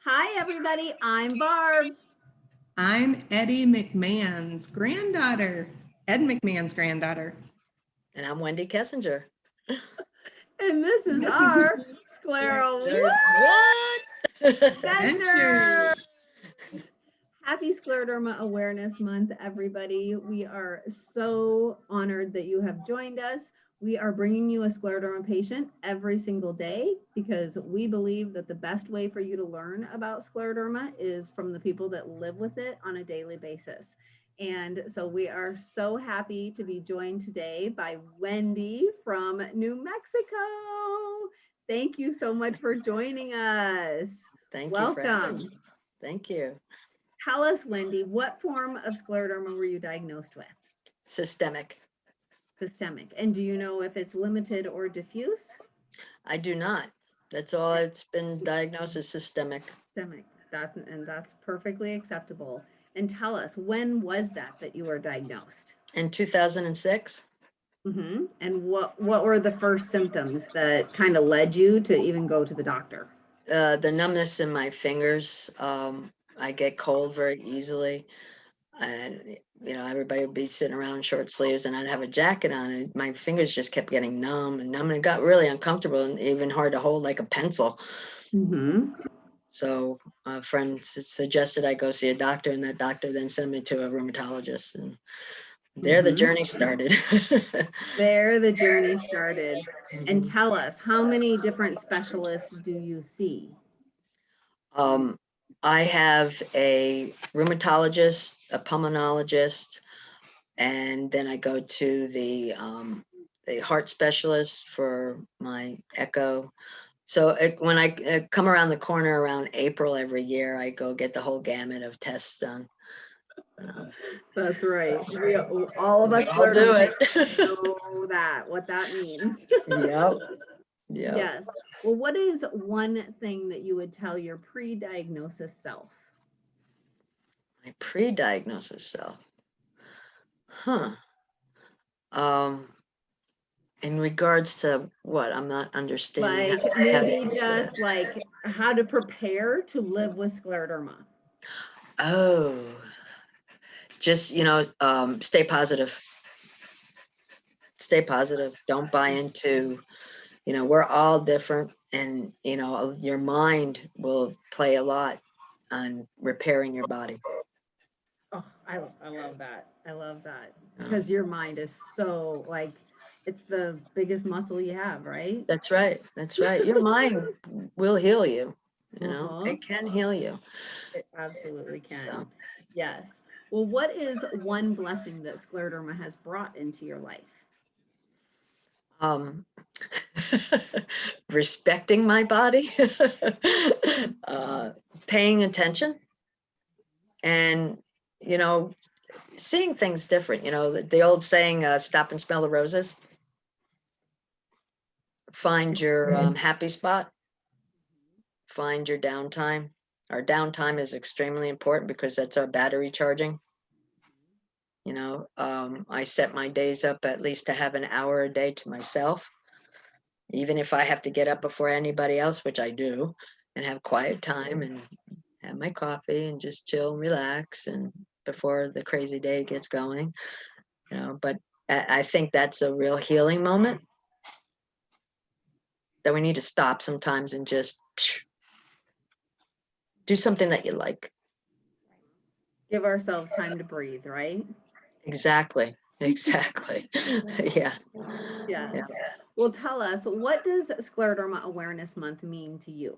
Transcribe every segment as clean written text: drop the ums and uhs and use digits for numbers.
Hi, everybody. I'm Barb. I'm Eddie McMahon's granddaughter, Ed McMahon's granddaughter. And I'm Wendy Kessinger. And this is This is our Sclero-What What? adventure. Happy Scleroderma Awareness Month, everybody. We are so honored that you have joined us. We are bringing you a scleroderma patient every single day because we believe that the best way for you to learn about scleroderma is from the people that live with it on a daily basis. And so we are so happy to be joined today by Wendy from New Mexico. Thank you so much for joining us. Thank you for having Welcome. me. Thank you. Tell us, Wendy, what form of scleroderma were you diagnosed with? Systemic. Systemic. And do you know if it's limited or diffuse? I do not. That's all it's been diagnosed as systemic. Systemic. That's perfectly acceptable. And tell us, when was that you were diagnosed? In 2006, And what were the first symptoms that kind of led you to even go to the doctor? the numbness in my fingers. I get cold very easily. And, everybody would be sitting around in short sleeves and I'd have a jacket on and my fingers just kept getting numb and numb and it got really uncomfortable and even hard to hold like a pencil. So a friend suggested I go see a doctor, and that doctor then sent me to a rheumatologist, and there the journey started. There the journey started. And tell us, how many different specialists do you see? I have a rheumatologist, a pulmonologist, and then I go to the heart specialist for my echo. So when I come around the corner around April every year, I go get the whole gamut of tests done. That's right. All of us I'll do it. know what that means. Yep. Yes. Well, what is one thing that you would tell your pre-diagnosis self? My pre-diagnosis self. In regards to what? I'm not understanding. Like maybe just like how to prepare to live with scleroderma. Oh, just, stay positive. Stay positive. Don't buy into, we're all different, and, your mind will play a lot on repairing your body. Oh, I love that. I love that. Because your mind is so like, it's the biggest muscle you have, right? That's right. That's right. Your mind will heal you. It can heal you. It absolutely can. So. Yes. Well, what is one blessing that scleroderma has brought into your life? Respecting my body, paying attention, and, seeing things different. The old saying, stop and smell the roses. Find your happy spot. Find your downtime. Our downtime is extremely important because that's our battery charging. I set my days up at least to have an hour a day to myself, even if I have to get up before anybody else, which I do, and have quiet time and have my coffee and just chill and relax and before the crazy day gets going. But I think that's a real healing moment that we need to stop sometimes and just do something that you like. Give ourselves time to breathe, right? Exactly. Yeah. Yes. Well, tell us, what does Scleroderma Awareness Month mean to you?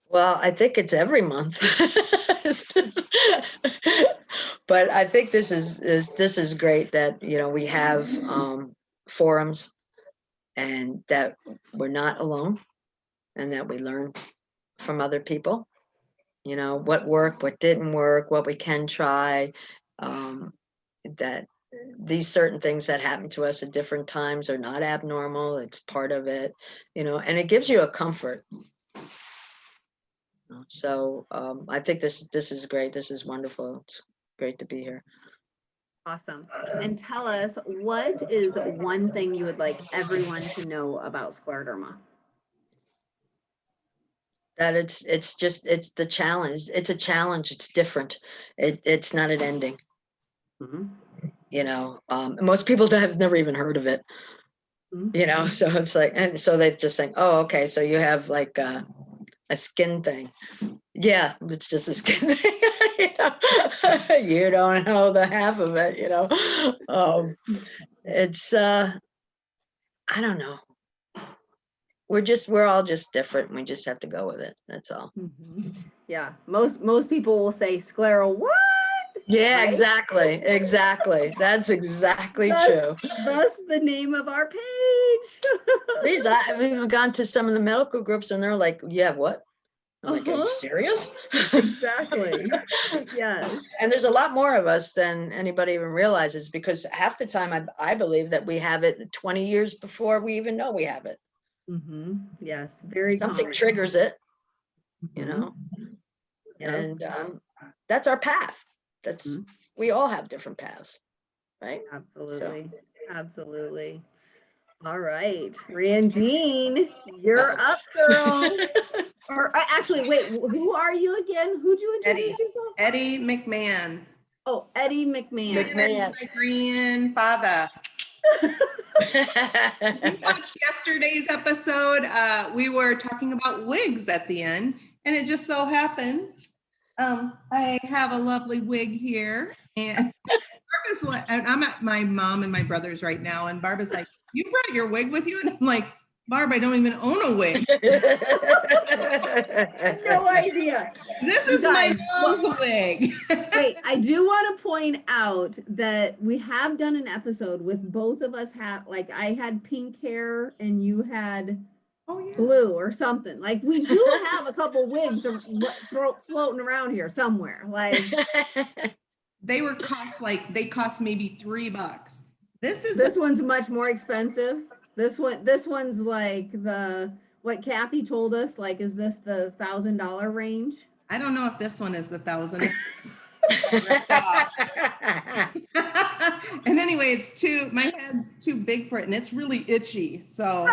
Well, I think it's every month. But I think this is great that, we have forums and that we're not alone and that we learn from other people, what worked, what didn't work, what we can try, that these certain things that happen to us at different times are not abnormal. It's part of it, and it gives you a comfort. So I think this is great. This is wonderful. It's great to be here. Awesome. And tell us, what is one thing you would like everyone to know about scleroderma? That it's the challenge. It's a challenge. It's different. It's not an ending. Mhm. Most people have never even heard of it, Mhm. so it's like, and so they just think, oh, okay, so you have like a skin thing. Yeah, it's just a skin thing. You don't know the half of it. It's I don't know. We're all just different, and we just have to go with it. That's all. Mhm. Yeah, most people will say Sclero-What? Yeah, Right? exactly. That's exactly Thus, true. thus the name of our page. Please, I've even gone to some of the medical groups, and they're like, "Yeah, what?" I'm like, "Are you Uh-huh. serious?" Exactly. Yes. And there's a lot more of us than anybody even realizes, because half the time I believe that we have it 20 years before we even know we have it. Yes, very Something common. triggers it, you Mhm. know, Yep. and that's our path. That's Mhm. We all have different paths, right? So, Absolutely. Absolutely. All right. Randine, you're uh-oh. up, girl. Or actually, wait, who are you again? Who'd you Eddie. introduce yourself? Eddie McMahon. Oh, Eddie McMahon. That's McMahon. my grandfather. You watched yesterday's episode. We were talking about wigs at the end, and it just so happened I have a lovely wig here, and and I'm at my mom and my brother's right now, and Barbara's like, "You brought your wig with you?" And I'm like, "Barb, I don't even own a wig. No idea. This You is my guys, mom's wig." wait, I do want to point out that we have done an episode with both of us have like I had pink hair and you had Oh yeah. blue or something. Like we do have a couple wigs or floating around here somewhere. Like They cost maybe $3. This is this one's much more expensive. This one's like what Kathy told us, like, is this the $1,000 range? I don't know if this one is the 1,000. And anyway, my head's too big for it, and it's really itchy. So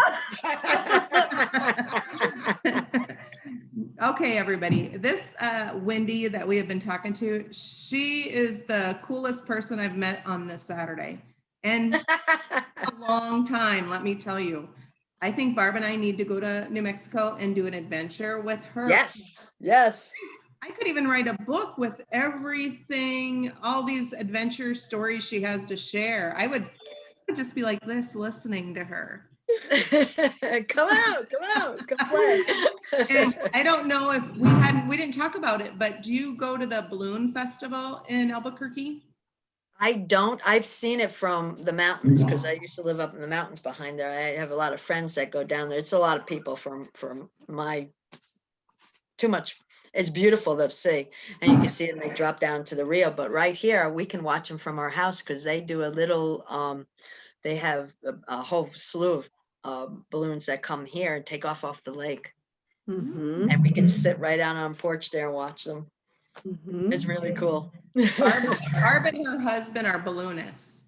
okay, everybody. This Wendy that we have been talking to, she is the coolest person I've met on this Saturday. And a long time, let me tell you. I think Barb and I need to go to New Mexico and do an adventure with her. Yes. I could even write a book with everything, all these adventure stories she has to share. I would just be like this, listening to her. Come out, come play. And I don't know if we didn't talk about it, but do you go to the balloon festival in Albuquerque? I don't. I've seen it from the mountains, because I used to live up in the mountains behind there. I have a lot of friends that go down there. It's a lot of people from my too much. It's beautiful to see, and you can see it, and they drop down to the Rio. But right here, we can watch them from our house, because they do a little. They have a whole slew of balloons that come here and take off the lake, Mm-hmm. and we can sit right out on porch there and watch them. Mm-hmm. It's really cool. Barb and her husband are balloonists.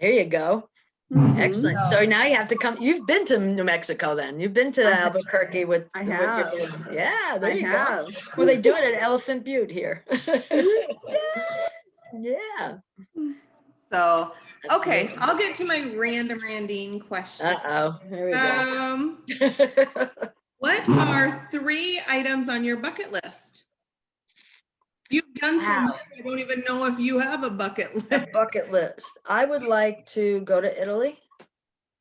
There you go. Mm-hmm. Excellent. So now you have to come. You've been to New Mexico then. You've been to Albuquerque with I your have. balloon. Yeah, there I you have. go. Well, they do it at Elephant Butte here. Yeah. So, okay, Absolutely. I'll get to my random Randine question. Uh-oh. Here we go. What are 3 items on your bucket list? You've done so Wow. much, I don't even know if you have a bucket A list. bucket list. I would like to go to Italy.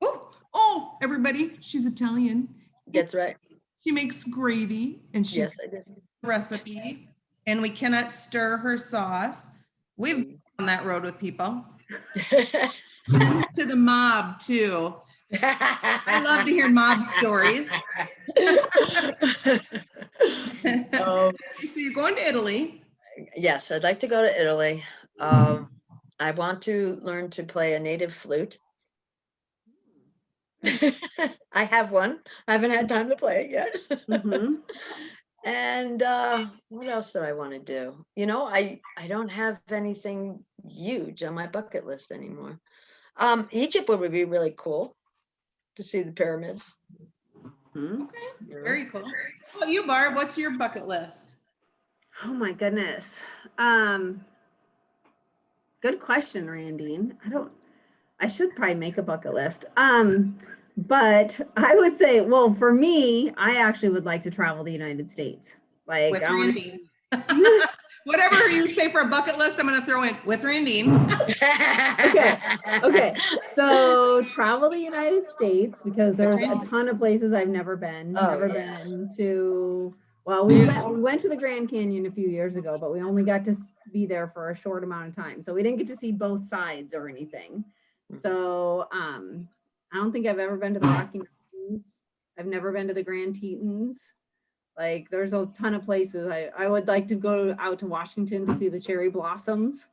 Oh, everybody, she's Italian. That's right. She makes gravy and she Yes, I did. recipe, and we cannot stir her sauce. We've been on that road with people. To the mob too. I love to hear mob stories. Oh, So you're going to Italy. yes, I'd like to go to Italy. I want to learn to play a native flute. I have one. I haven't had time to play it yet. Mm-hmm. And what else do I want to do? I don't have anything huge on my bucket list anymore. Egypt would be really cool to see the pyramids. Mhm. Okay, very cool. Well, you, Barb, what's your bucket list? Oh my goodness. Good question, Randine. I should probably make a bucket list. But I would say, well, for me, I actually would like to travel the United States. Like With I want Randine. Whatever you say for a bucket list, I'm going to throw in with Randine. Okay. So travel the United States because there's a ton of places I've never been. Oh, Never yeah. been to. Well, we went to the Grand Canyon a few years ago, but we only got to be there for a short amount of time, so we didn't get to see both sides or anything. So I don't think I've ever been to the Rocky Mountains. I've never been to the Grand Tetons. Like there's a ton of places. I would like to go out to Washington to see the cherry blossoms.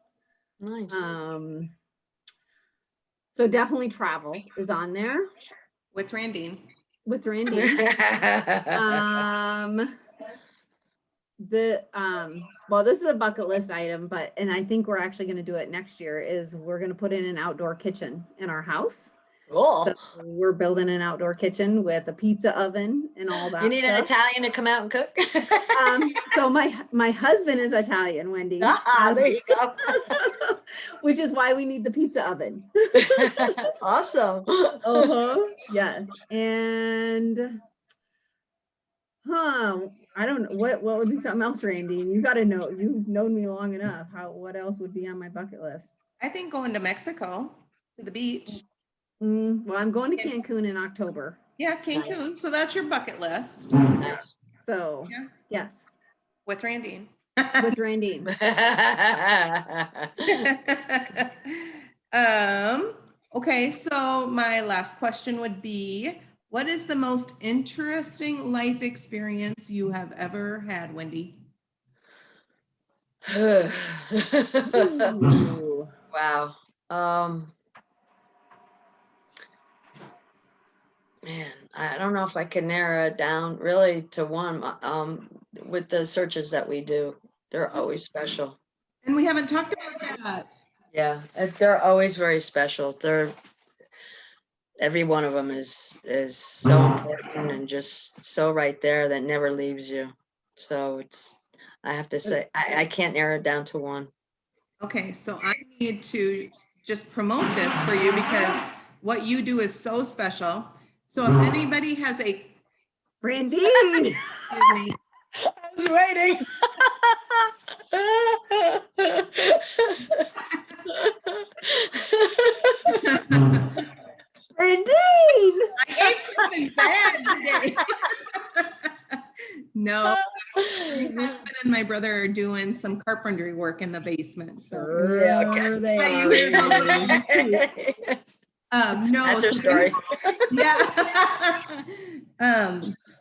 Nice. So definitely travel is on there With Randine. with Randine. Well, this is a bucket list item, and I think we're actually going to do it next year, is we're going to put in an outdoor kitchen in our house. Cool. So we're building an outdoor kitchen with a pizza oven and all that. You need stuff. an Italian to come out and cook? So my husband is Italian, Wendy. There you go. Which is why we need the pizza oven. Awesome. Yes. And I don't know what would be something else, Randy. You got to know. You've known me long enough. What else would be on my bucket list? I think going to Mexico to the beach. Well, I'm going to Cancun in October. Yeah, Cancun. Nice. So that's your bucket list. Nice. So yeah. Yes. With Randine. With Randine. Okay, so my last question would be, what is the most interesting life experience you have ever had, Wendy? Wow. Man, I don't know if I can narrow it down really to one. With the searches that we do, they're always special. And we haven't talked about that. Yeah, they're always very special. Every one of them is so important and just so right there that never leaves you. So I have to say, I can't narrow it down to one. Okay, so I need to just promote this for you because what you do is so special. So if anybody has a Randine, excuse me. I was waiting. Randine, I ate something bad today. No, my husband and my brother are doing some carpentry work in the basement. So yeah, okay. They are. No, that's her story. Yeah.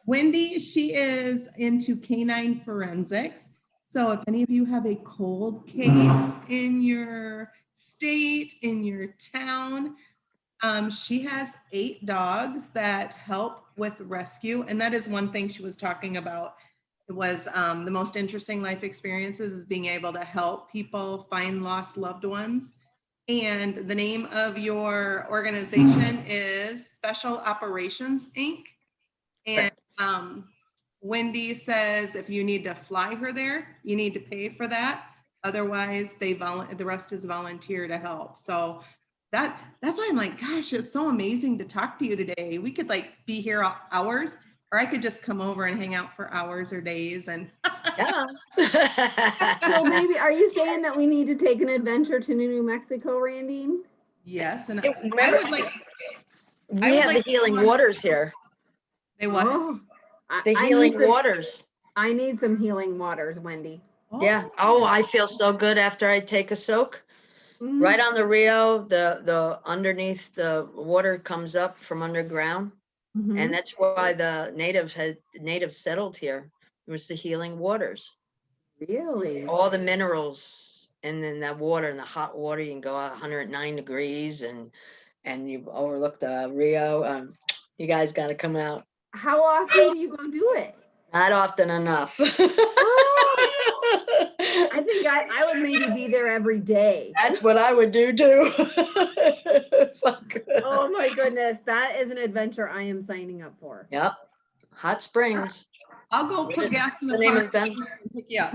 Wendy, she is into canine forensics. So if any of you have a cold case in your state, in your town, she has 8 dogs that help with rescue. And that is one thing she was talking about. It was the most interesting life experiences is being able to help people find lost loved ones. And the name of your organization is Special Operations, Inc. And Wendy says if you need to fly her there, you need to pay for that. Otherwise, the rest is volunteer to help. So that's why I'm like, gosh, it's so amazing to talk to you today. We could be here hours, or I could just come over and hang out for hours or days. And yeah. So maybe, are you saying that we need to take an adventure to New Mexico, Randine? Yes, and remember, we have the healing waters here. They what? Oh, the healing waters. I need some healing waters, Wendy. Yeah. Oh, I feel so good after I take a soak. Right on the Rio, the underneath the water comes up from underground. And that's why the natives settled here. It was the healing waters. Really? All the minerals, and then that water, and the hot water, you can go out 109 degrees and you overlook the Rio. You guys got to come out. How often do you go do it? Not often enough. I think I would maybe be there every day. That's what I would do too. Oh my goodness. That is an adventure I am signing up for. Yep. Hot Springs. I'll go put gas in What's the the name car of them? and pick you up.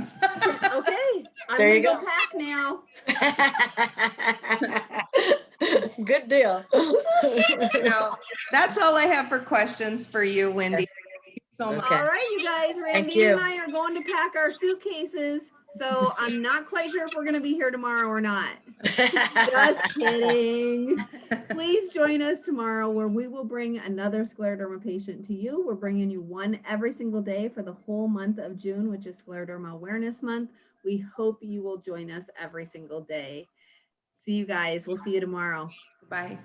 Okay, I'm There gonna you go go. pack now. Good deal. So that's all I have for questions for you, Wendy. Thank you so much. Okay. All right, you guys, Randy you. and I are going to pack our suitcases. So I'm not quite sure if we're gonna be here tomorrow or not. Just kidding. Please join us tomorrow where we will bring another scleroderma patient to you. We're bringing you one every single day for the whole month of June, which is Scleroderma Awareness Month. We hope you will join us every single day. See you guys. We'll see you tomorrow. Bye.